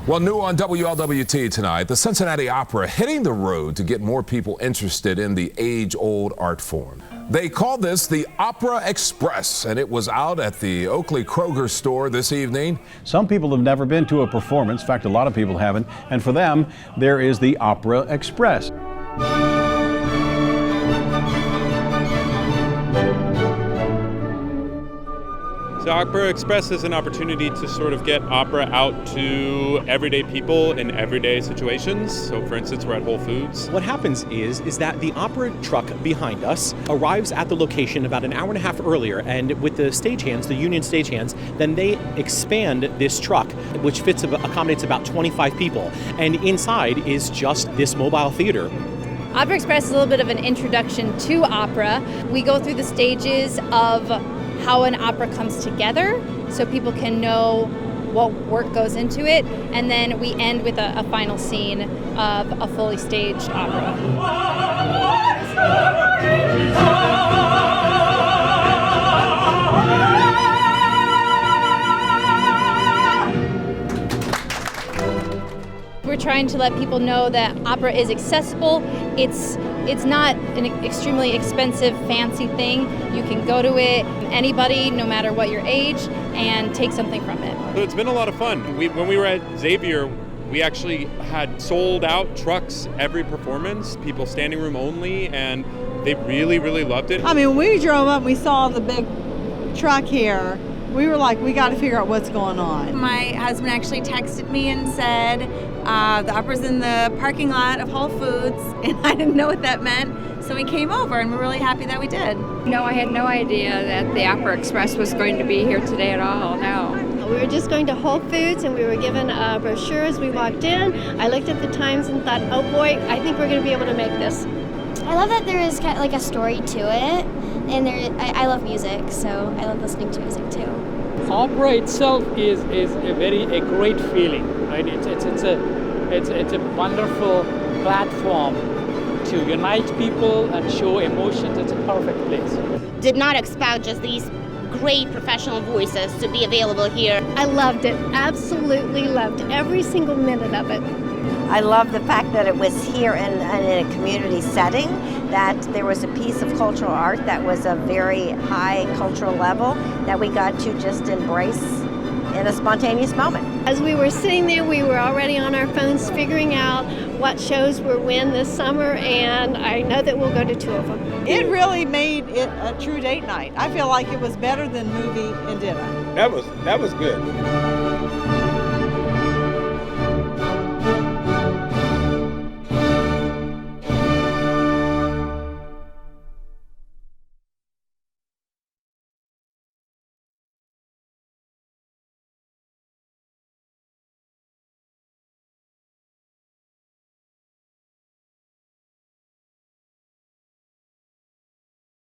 Well, new on WLWT tonight, the Cincinnati Opera hitting the road to get more people interested in the age-old art form. They call this the Opera Express, and it was out at the Oakley Kroger store this evening. Some people have never been to a performance. In fact, a lot of people haven't. And for them, there is the Opera Express. The Opera Express is an opportunity to sort of get opera out to everyday people in everyday situations. So for instance, we're at Whole Foods. What happens is that the opera truck behind us arrives at the location about an hour and a half earlier, and with the stagehands, the union stagehands, then they expand this truck, which accommodates about 25 people. And inside is just this mobile theater. Opera Express is a little bit of an introduction to opera. We go through the stages of how an opera comes together so people can know what work goes into it, and then we end with a final scene of a fully staged opera. We're trying to let people know that opera is accessible. It's not an extremely expensive, fancy thing. You can go to it, anybody, no matter what your age, and take something from it. So it's been a lot of fun. When we were at Xavier, we actually had sold out trucks every performance, people standing room only, and they really, really loved it. I mean, when we drove up, we saw the big truck here. We were like, we got to figure out what's going on. My husband actually texted me and said, the opera's in the parking lot of Whole Foods, and I didn't know what that meant. So we came over, and we're really happy that we did. No, I had no idea that the Opera Express was going to be here today at all, no. We were just going to Whole Foods, and we were given a brochure as we walked in. I looked at the times and thought, oh boy, I think we're going to be able to make this. I love that there is kind of like a story to it, and I love music, so I love listening to music too. Opera itself is a great feeling, right? It's a wonderful platform to unite people and show emotions. It's a perfect place. Did not expect just these great professional voices to be available here. I loved it, absolutely loved every single minute of it. I love the fact that it was here in a community setting, that there was a piece of cultural art that was a very high cultural level that we got to just embrace in a spontaneous moment. As we were sitting there, we were already on our phones figuring out what shows were when this summer, and I know that we'll go to 2 of them. It really made it a true date night. I feel like it was better than movie and dinner. That was good.